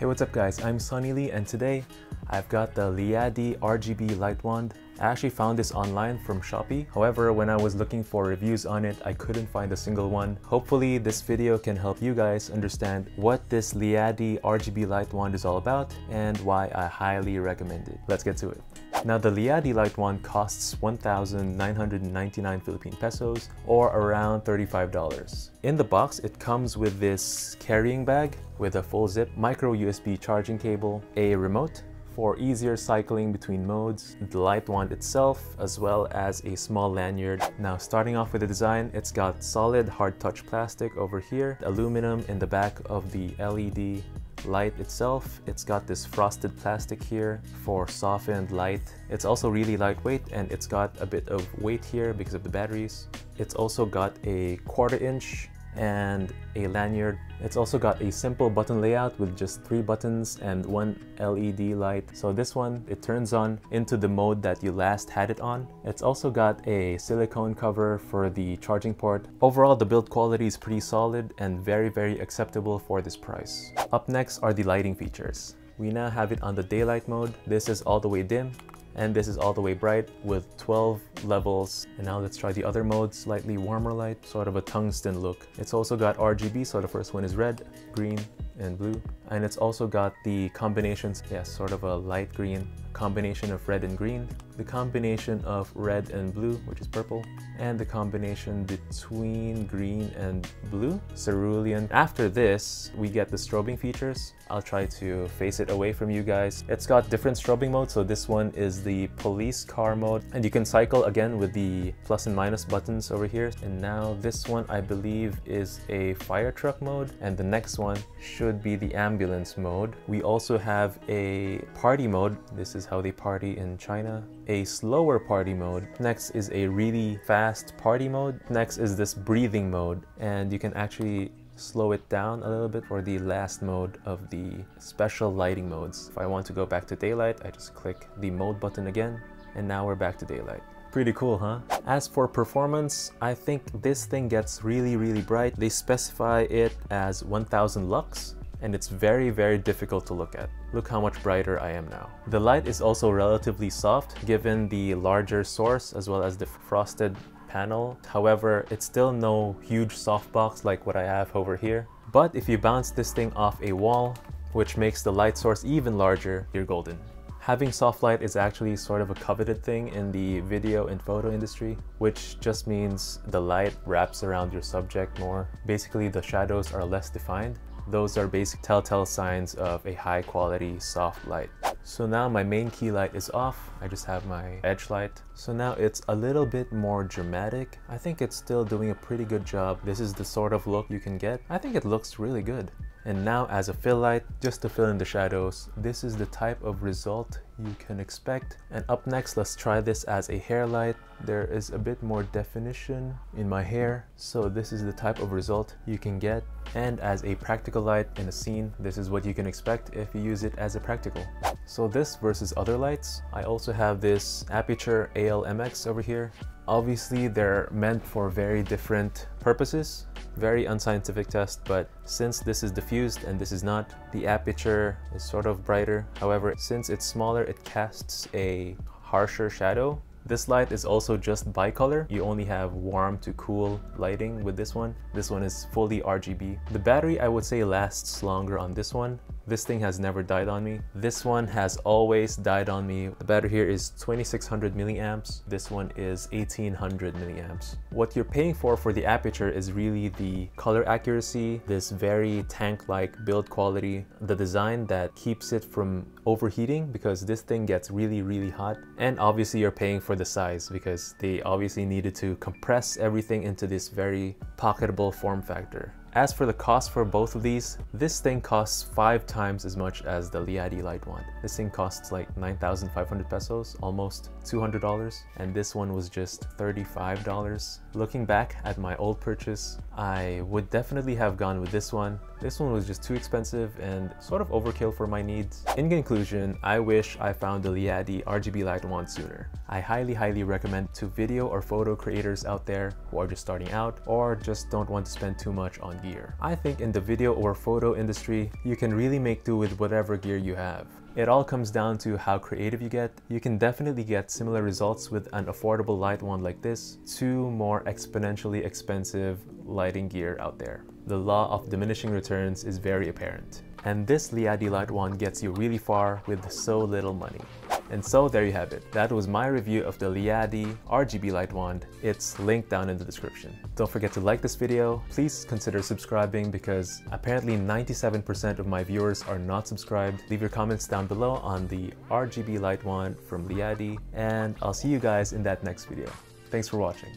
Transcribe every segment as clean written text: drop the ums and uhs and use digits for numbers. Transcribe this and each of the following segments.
Hey, what's up guys? I'm Sonny Lee and today I've got the LIYADI RGB Light Wand. I actually found this online from Shopee. However, when I was looking for reviews on it, I couldn't find a single one. Hopefully this video can help you guys understand what this LIYADI RGB Light Wand is all about and why I highly recommend it. Let's get to it. Now the LIYADI Light Wand costs 1,999 Philippine pesos or around $35. In the box, it comes with this carrying bag with a full zip, micro USB charging cable, a remote for easier cycling between modes, the light wand itself, as well as a small lanyard. Now starting off with the design, it's got solid hard touch plastic over here, aluminum in the back of the LED light itself. It's got this frosted plastic here for softened light. It's also really lightweight and it's got a bit of weight here because of the batteries. It's also got a 1/4 inch and a lanyard. It's also got a simple button layout with just 3 buttons and 1 LED light. So this one, it turns on into the mode that you last had it on. It's also got a silicone cover for the charging port. Overall, the build quality is pretty solid and very acceptable for this price. Up next are the lighting features. We now have it on the daylight mode. This is all the way dim and this is all the way bright with 12 levels. And now let's try the other mode, slightly warmer light, sort of a tungsten look. It's also got RGB, so the first one is red, green, and blue. And it's also got the combinations, sort of a light green, combination of red and green, the combination of red and blue, which is purple, and the combination between green and blue, cerulean. After this, we get the strobing features. I'll try to face it away from you guys. It's got different strobing modes, so this one is the police car mode, and you can cycle again with the plus and minus buttons over here. And now this one, I believe, is a fire truck mode, and the next one should be the ambulance mode. We also have a party mode. This is how they party in China. A slower party mode. Next is a really fast party mode. Next is this breathing mode, and you can actually slow it down a little bit for the last mode of the special lighting modes. If I want to go back to daylight, I just click the mode button again, and now we're back to daylight. Pretty cool, huh? As for performance, I think this thing gets really bright. They specify it as 1000 lux, and it's very difficult to look at. Look how much brighter I am now. The light is also relatively soft given the larger source as well as the frosted panel. However, it's still no huge softbox like what I have over here. But if you bounce this thing off a wall, which makes the light source even larger, you're golden. Having soft light is actually sort of a coveted thing in the video and photo industry, which just means the light wraps around your subject more. Basically, the shadows are less defined. Those are basic telltale signs of a high quality soft light. So now my main key light is off. I just have my edge light. So now it's a little bit more dramatic. I think it's still doing a pretty good job. This is the sort of look you can get. I think it looks really good. And now as a fill light, just to fill in the shadows, this is the type of result you can expect. And up next, let's try this as a hair light. There is a bit more definition in my hair, so this is the type of result you can get. And as a practical light in a scene, this is what you can expect if you use it as a practical. So this versus other lights, I also have this Aputure AL-MX over here. Obviously, they're meant for very different purposes. Very unscientific test, but since this is diffused and this is not, the aperture is sort of brighter. However, since it's smaller, it casts a harsher shadow. This light is also just bicolor. You only have warm to cool lighting with this one. This one is fully RGB. The battery, I would say, lasts longer on this one. This thing has never died on me. This one has always died on me. The battery here is 2600 milliamps. This one is 1800 milliamps. What you're paying for the Aputure is really the color accuracy, this very tank-like build quality, the design that keeps it from overheating because this thing gets really hot. And obviously you're paying for the size because they obviously needed to compress everything into this very pocketable form factor. As for the cost for both of these, this thing costs 5 times as much as the LIYADI Light Wand. This thing costs like 9,500 pesos, almost $200, and this one was just $35. Looking back at my old purchase, I would definitely have gone with this one. This one was just too expensive and sort of overkill for my needs. In conclusion, I wish I found the LIYADI RGB Light Wand sooner. I highly recommend to video or photo creators out there who are just starting out or just don't want to spend too much on gear. I think in the video or photo industry, you can really make do with whatever gear you have. It all comes down to how creative you get. You can definitely get similar results with an affordable light wand like this to more exponentially expensive lighting gear out there. The law of diminishing returns is very apparent. And this LIYADI Light Wand gets you really far with so little money. And so there you have it. That was my review of the LIYADI RGB Light Wand. It's linked down in the description. Don't forget to like this video. Please consider subscribing because apparently 97% of my viewers are not subscribed. Leave your comments down below on the RGB Light Wand from LIYADI, and I'll see you guys in that next video. Thanks for watching.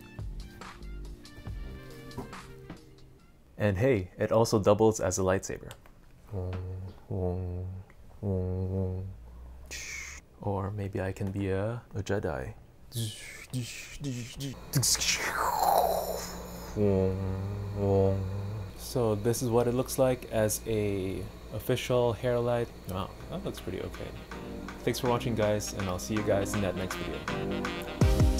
And hey, it also doubles as a lightsaber. Or maybe I can be a Jedi. So this is what it looks like as a official hair light. Wow, that looks pretty okay. Thanks for watching guys, and I'll see you guys in that next video.